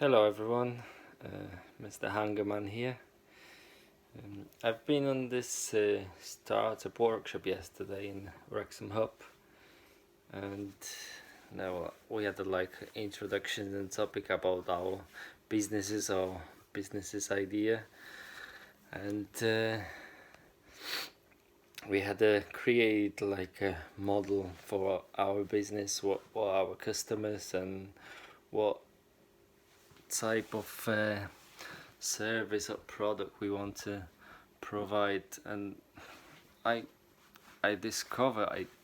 Hello everyone, Mrhangerman here. I've been on this startup workshop yesterday in Wrexham Hub, and now we had a introduction and topic about our businesses idea, and we had to create a model for our business, what our customers and what type of service or product we want to provide. And I I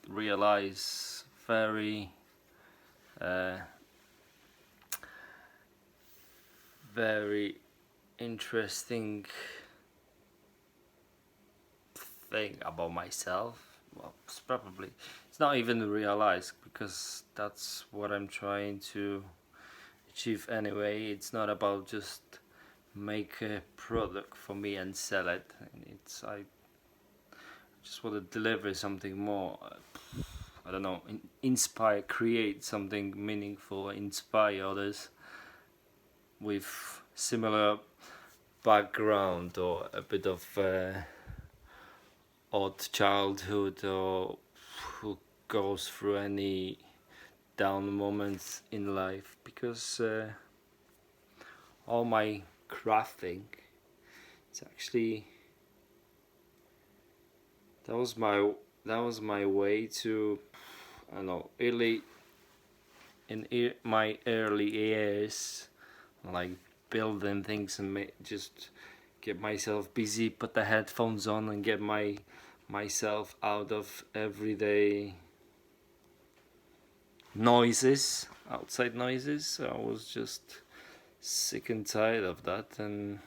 realize very interesting thing about myself. Well, it's not even realized, because that's what I'm trying to achieve anyway. It's not about just make a product for me and sell it. I just want to deliver something more. I don't know, inspire, create something meaningful, inspire others with similar background or a bit of odd childhood, or who goes through any down moments in life, because all my crafting, it's actually that was my way to, I don't know, my early years, like building things and just get myself busy, put the headphones on and get myself out of everyday outside noises. I was just sick and tired of that, and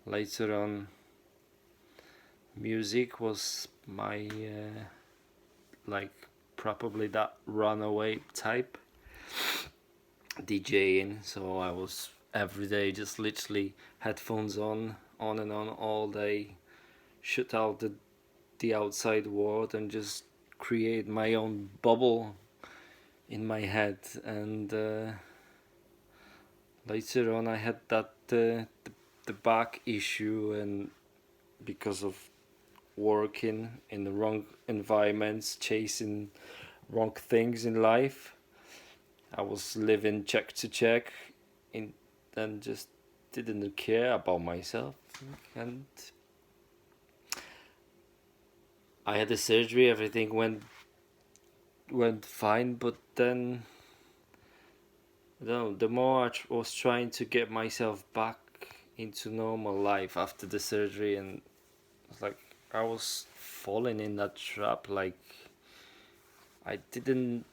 later on music was my probably that runaway type DJing. So I was every day just literally headphones on and on all day, shut out the outside world and just create my own bubble in my head. And later on I had that the back issue, and because of working in the wrong environments, chasing wrong things in life, I was living check to check and just didn't care about myself. And I had the surgery, everything went fine, but then the more I was trying to get myself back into normal life after the surgery, and I was falling in that trap. I didn't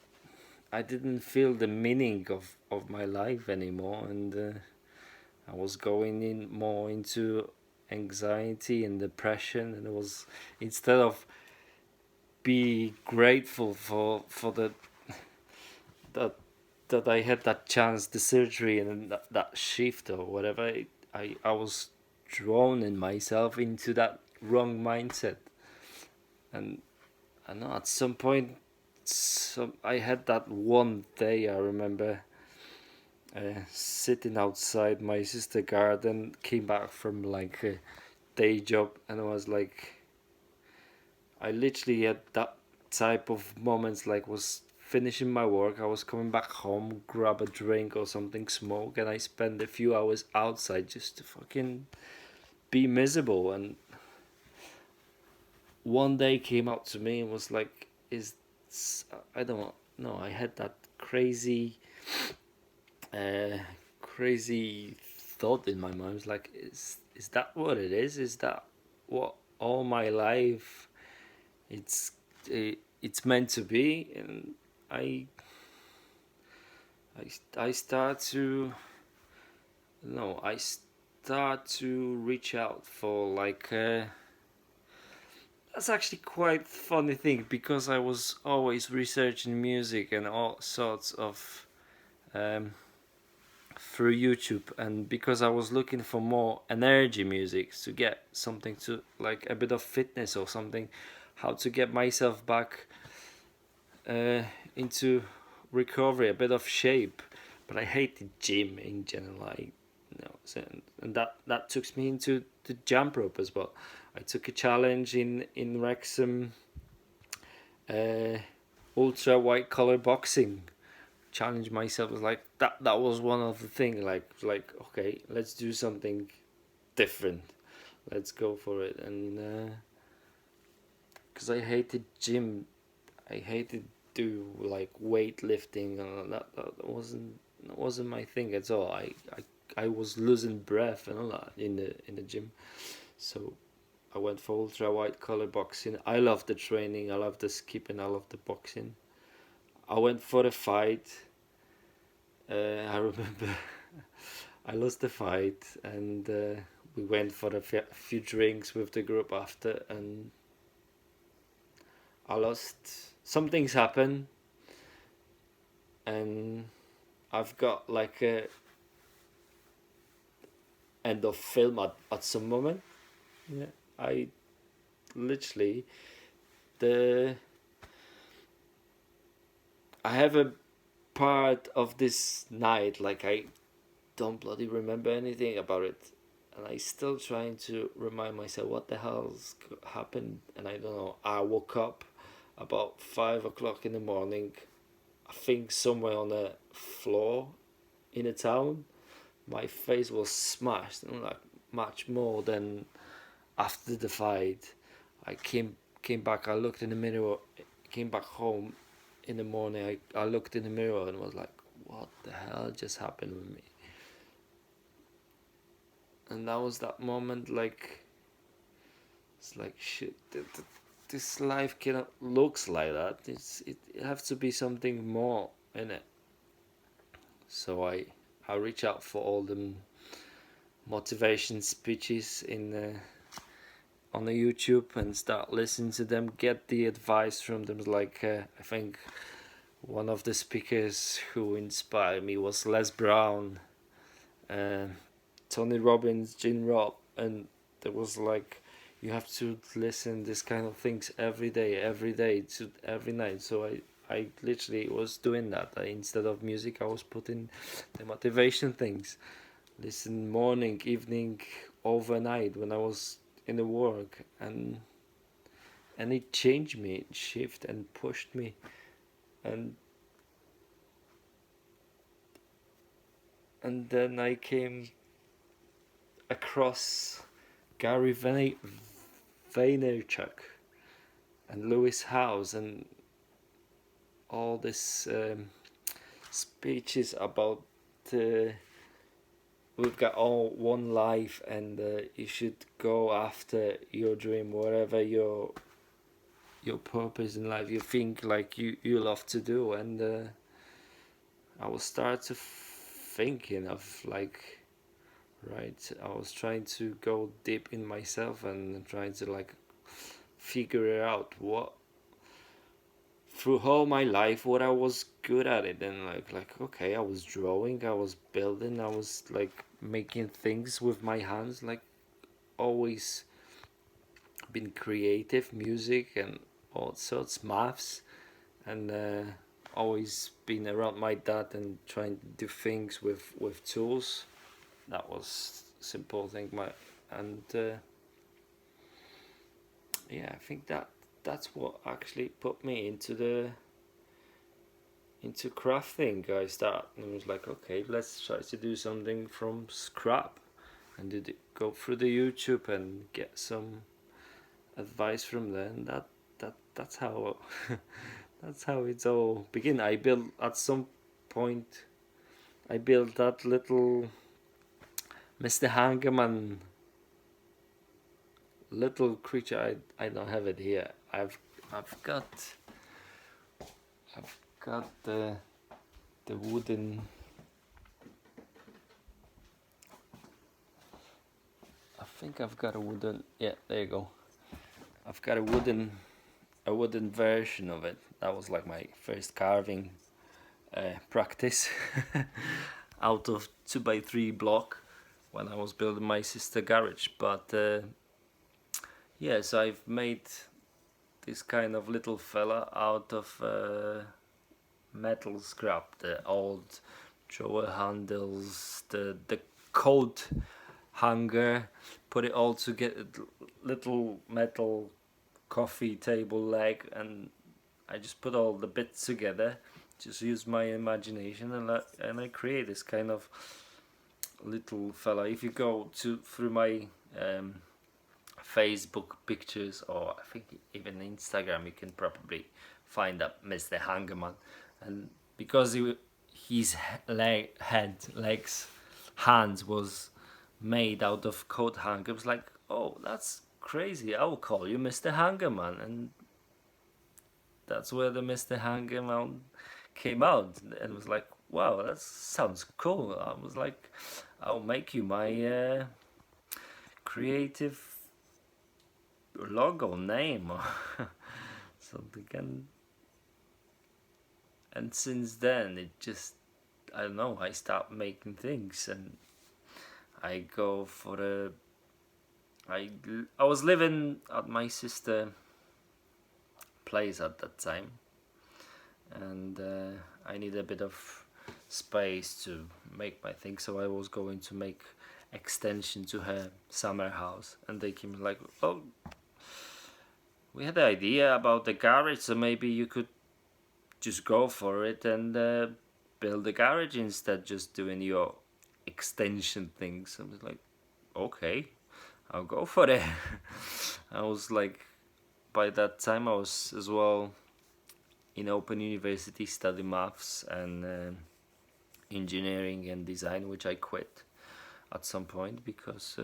feel the meaning of my life anymore, and I was going in more into anxiety and depression. And it was, instead of be grateful for that I had that chance, the surgery, and that shift or whatever, I was drawn in myself into that wrong mindset. And I know at some point, I had that one day, I remember sitting outside my sister's garden, came back from a day job, and I was I literally had that type of moments, was finishing my work, I was coming back home, grab a drink or something, smoke, and I spend a few hours outside just to fucking be miserable. And one day came out to me and was I don't know, I had that crazy crazy thought in my mind. It was is that what it is? Is that what all my life it's meant to be? And I start to reach out for that's actually quite funny thing, because I was always researching music and all sorts of through YouTube, and because I was looking for more energy music to get something to a bit of fitness or something, how to get myself back into recovery, a bit of shape. but I hate the gym in general. And that took me into the jump rope as well. I took a challenge in Wrexham, uh, ultra white collar boxing. Challenge myself was like that. That was one of the thing. Like okay, let's do something different. Let's go for it. And because I hated gym, I hated do like weightlifting, and that wasn't my thing at all. I was losing breath and all that in the gym, so I went for ultra white collar boxing. I love the training, I love the skipping, I love the boxing. I went for the fight. I remember I lost the fight, and we went for a few drinks with the group after, and I lost. Some things happen, and I've got like a end of film at some moment. Yeah, I literally the I have a part of this night like I don't bloody remember anything about it, and I still trying to remind myself what the hell's happened, and I don't know. I woke up about 5 o'clock in the morning, I think somewhere on the floor in a town. My face was smashed, and like much more than after the fight. I came back. I looked in the mirror. Came back home in the morning. I looked in the mirror and was like, "What the hell just happened with me?" And that was that moment. Like it's like shit. This life cannot looks like that. It has to be something more in it. So I reach out for all the motivation speeches in on the YouTube and start listening to them, get the advice from them. Like I think one of the speakers who inspired me was Les Brown, uh, Tony Robbins, Gene Robb, and there was like you have to listen this kind of things every day to every night. So I literally was doing that. Instead of music, I was putting the motivation things. Listen morning, evening, overnight when I was in the work, and it changed me, it shifted and pushed me, and then I came across Gary Vaynerchuk and Lewis House and all this speeches about we've got all one life, and you should go after your dream, whatever your purpose in life you think like you love to do. And I was start to thinking of like, right, I was trying to go deep in myself and trying to like figure out what through all my life what I was good at it. And like okay, I was drawing, I was building, I was like making things with my hands, like always been creative, music and all sorts, maths, and always been around my dad and trying to do things with tools. That was simple thing. And yeah, I think that's what actually put me into crafting. I started and was like, okay, let's try to do something from scrap, and go through the YouTube and get some advice from there. And that's how that's how it's all began. I built at some point. I built that little Mrhangerman little creature. I don't have it here. I've got the wooden. I think I've got a wooden. Yeah, there you go. I've got a wooden version of it. That was like my first carving practice out of 2x3 block when I was building my sister garage. But yes, I've made this kind of little fella out of metal scrap, the old drawer handles, the coat hanger, put it all together, little metal coffee table leg, and I just put all the bits together, just use my imagination, and I create this kind of little fella. If you go through my Facebook pictures, or I think even Instagram, you can probably find that Mr. Hangerman. And because his legs, hands was made out of coat hanger, I was like, oh, that's crazy. I'll call you Mr. Hangerman. And that's where the Mr. Hangerman came out. And was like, wow, that sounds cool. I was like, I'll make you my creative logo name or something. And since then it just, I don't know, I start making things, and I go for I was living at my sister place at that time, and I need a bit of space to make my things, so I was going to make extension to her summer house, and they came like, oh, we had the idea about the garage, so maybe you could just go for it and build a garage instead, just doing your extension things. I was like, okay, I'll go for it. I was like, by that time I was as well in Open University studying maths and engineering and design, which I quit at some point because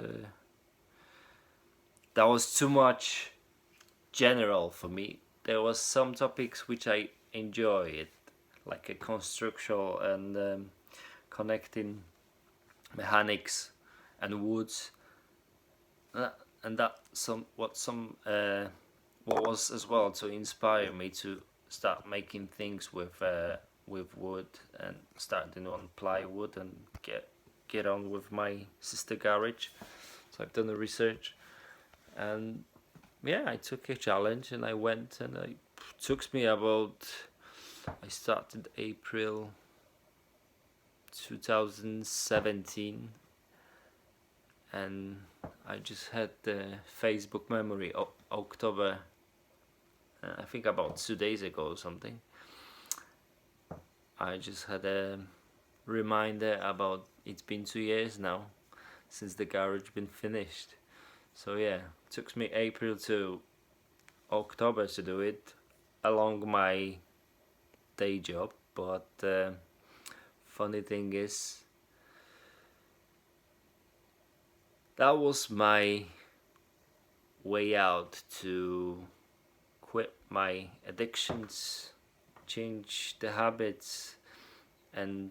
that was too much general for me. There was some topics which I enjoyed, like a construction and connecting mechanics and woods, and that what was as well to inspire me to start making things with wood and starting on plywood and get on with my sister garage. So I've done the research, and yeah, I took a challenge and I went, and it took me about, I started April 2017, and I just had the Facebook memory October, I think about 2 days ago or something. I just had a reminder about it's been 2 years now since the garage been finished. So yeah, it took me April to October to do it along my day job, but funny thing is that was my way out to quit my addictions, change the habits, and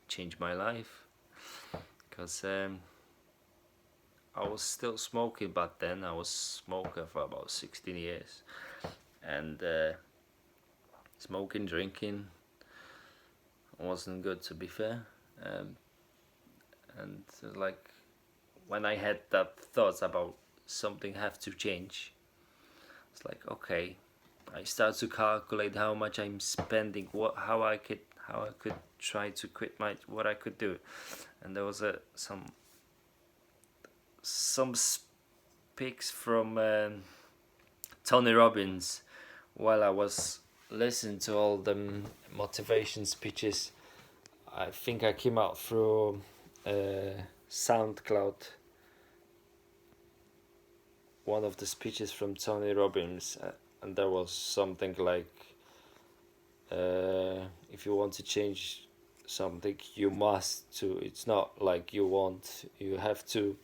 change my life, because I was still smoking back then. I was smoker for about 16 years, and smoking, drinking wasn't good, to be fair. And like, when I had that thoughts about something have to change, it's like, okay, I start to calculate how much I'm spending, how I could try to quit what I could do. And there was some speaks from Tony Robbins while I was listening to all the motivation speeches. I think I came out through SoundCloud, one of the speeches from Tony Robbins, and there was something like, if you want to change something, you must to. It's not like you want, you have to.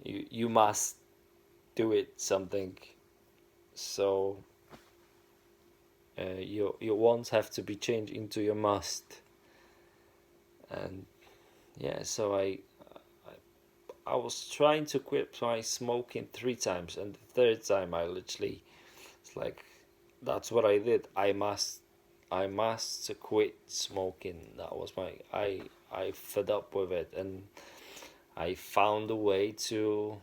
You must do it something. So your wants have to be changed into your must. And yeah, so I was trying to quit my smoking 3 times, and the 3rd time I literally, it's like, that's what I did. I must quit smoking. That was I fed up with it, and I found a way to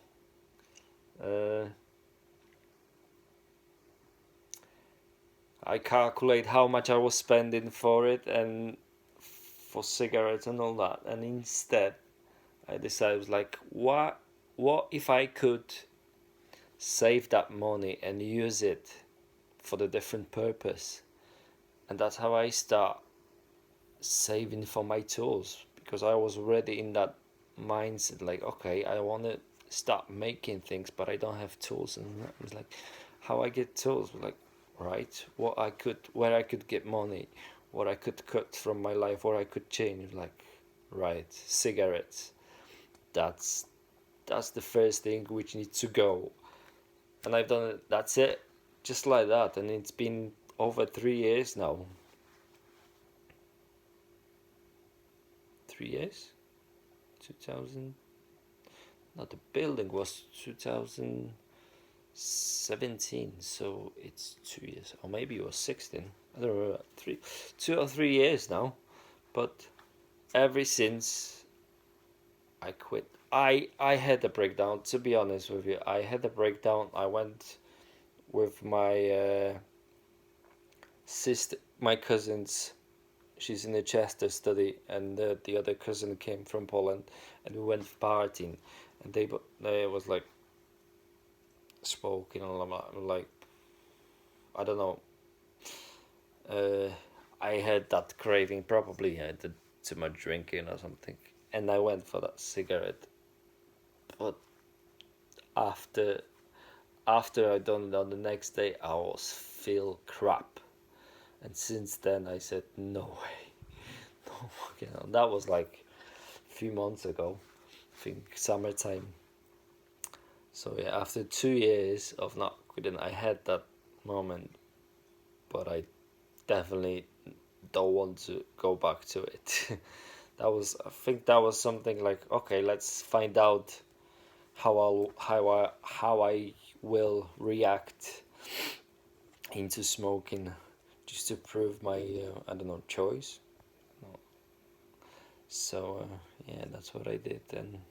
I calculate how much I was spending for it, and for cigarettes and all that, and instead I decided like, what if I could save that money and use it for the different purpose? And that's how I start saving for my tools, because I was already in that mindset like, okay, I want to start making things, but I don't have tools. And I was like, how I get tools? Like, right, where I could get money, what I could cut from my life, what I could change. Like, right, cigarettes, that's the first thing which needs to go. And I've done it, that's it, just like that. And it's been over 3 years now. 3 years, 2000, not the building was 2017, so it's 2 years, or maybe it was 16, I don't know, 2 or 3 years now. But ever since I quit, I had a breakdown, to be honest with you. I had a breakdown. I went with my sister, my cousins. She's in the Chester study, and the other cousin came from Poland, and we went partying, and they was like smoking, like, I don't know. I had that craving, probably I did too much drinking or something, and I went for that cigarette. But after I done it on the next day, I was feel crap, and since then I said no way, no fucking hell. That was like a few months ago, I think summertime. So yeah, after 2 years of not quitting, I had that moment, but I definitely don't want to go back to it. I think that was something like, okay, let's find out how I will react into smoking, just to prove my I don't know, choice. So yeah, that's what I did, and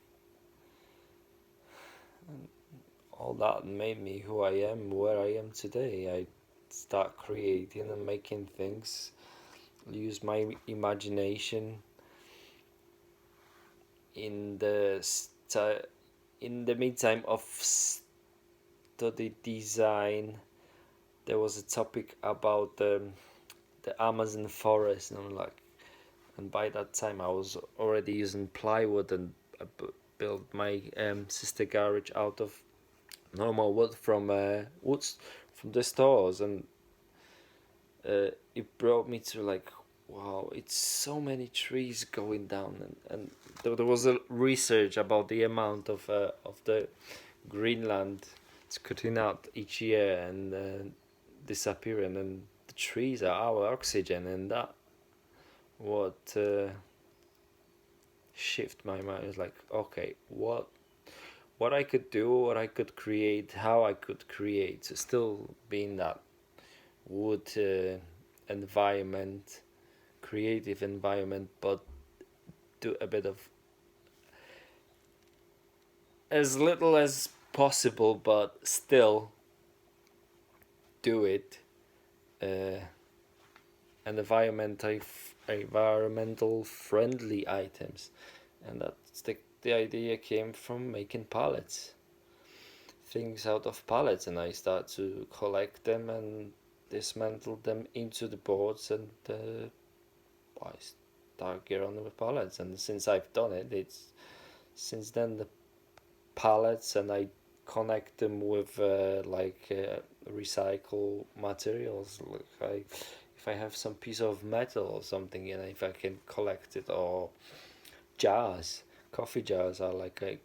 all that made me who I am, where I am today. I start creating and making things, use my imagination in in the meantime of study design. There was a topic about the Amazon forest, and I'm like, and by that time I was already using plywood, and I built my sister garage out of normal wood from woods from the stores, and it brought me to like, wow, it's so many trees going down, and there was a research about the amount of the Greenland it's cutting out each year and disappearing, and the trees are our oxygen, and that what shift my mind is like, okay, what I could do, what I could create, how I could create to still be in that wood environment, creative environment, but do a bit of as little as possible, but still do it. And environmental friendly items, and that's the idea came from making pallets, things out of pallets, and I start to collect them and dismantle them into the boards, and I start getting on with pallets. And since I've done it, it's since then the pallets, and I connect them with recycle materials. Like if I have some piece of metal or something, and if I can collect it, or jars, coffee jars, are like I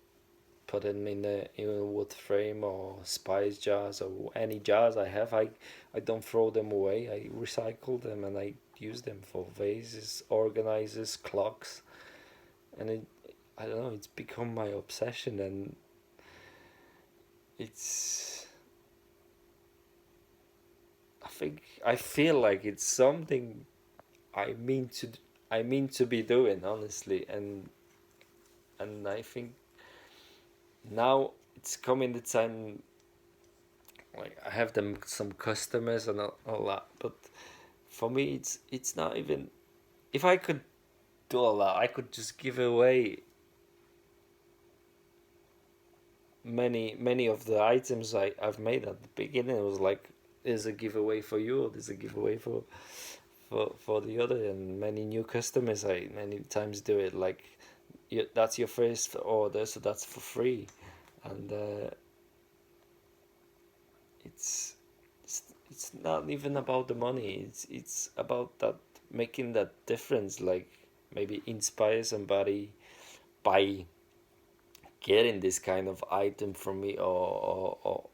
put them in a wood frame, or spice jars, or any jars I have. I don't throw them away. I recycle them, and I use them for vases, organizers, clocks, and I don't know. It's become my obsession, and it's. I feel like it's something I mean to be doing, honestly, and I think now it's coming the time. Like I have some customers and all that, but for me it's not even, if I could do all that. I could just give away many of the items I've made at the beginning. It was like, there's a giveaway for you, or there's a giveaway for the other, and many new customers I many times do it like, that's your first order, so that's for free. And it's, it's not even about the money. It's about that, making that difference, like maybe inspire somebody by getting this kind of item from me, or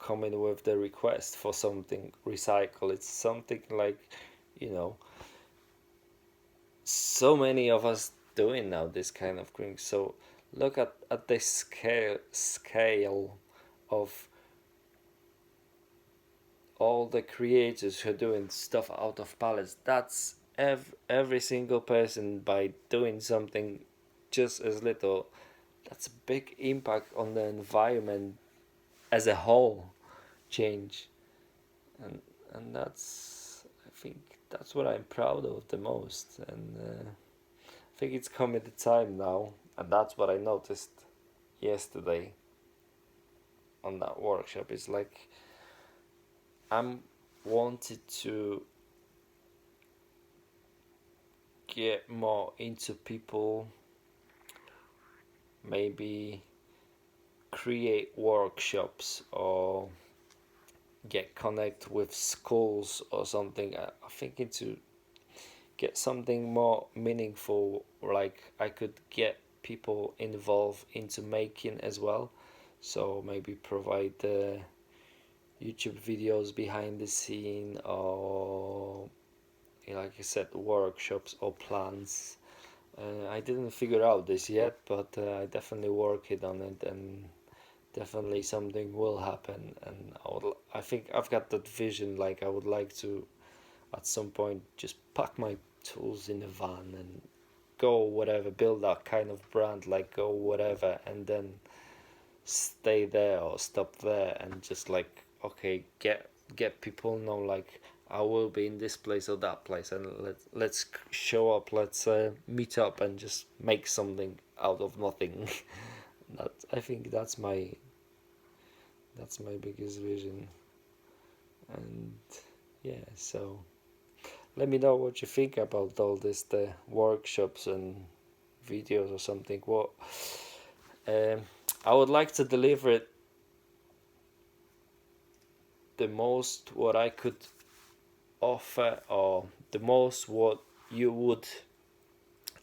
coming with the request for something recycle. It's something like, you know, so many of us doing now this kind of thing. So look at the scale of all the creators who are doing stuff out of pallets. That's every single person, by doing something just as little, that's a big impact on the environment as a whole change. And that's, I think that's what I'm proud of the most. And I think it's coming the time now, and that's what I noticed yesterday on that workshop. It's like, I'm wanted to get more into people, maybe create workshops, or get connect with schools or something. I'm thinking to get something more meaningful, like I could get people involved into making as well. So maybe provide YouTube videos behind the scene, or like I said, workshops or plans. I didn't figure out this yet, but I definitely working on it, and definitely something will happen. And I think I've got that vision. Like, I would like to, at some point, just pack my tools in a van and go whatever, build that kind of brand, like go whatever, and then stay there or stop there, and just like, okay, get people know, like, I will be in this place or that place, and let's show up, let's meet up and just make something out of nothing. That, I think that's my biggest vision. And yeah, so let me know what you think about all this, the workshops and videos or something. What um, I would like to deliver it the most what I could offer, or the most what you would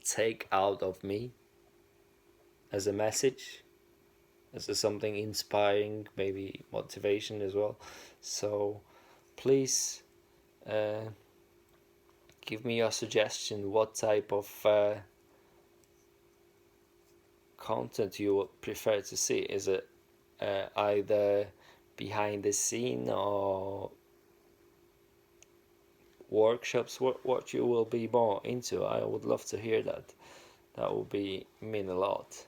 take out of me as a message, as a something inspiring, maybe motivation as well. So please give me your suggestion, what type of content you would prefer to see. Is it either behind the scene or workshops? What you will be more into? I would love to hear that. That would be mean a lot.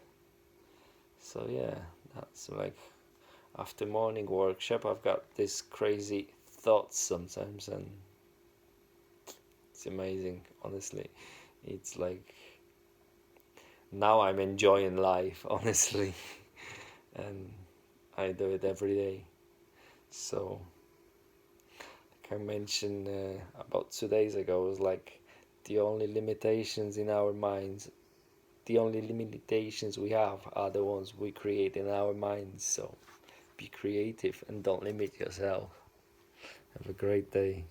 So yeah, that's like, after morning workshop, I've got this crazy thoughts sometimes, and it's amazing, honestly. It's like, now I'm enjoying life, honestly. And I do it every day. So like I mentioned about 2 days ago, it was like, the only limitations in our minds, the only limitations we have are the ones we create in our minds. So be creative and don't limit yourself. Have a great day.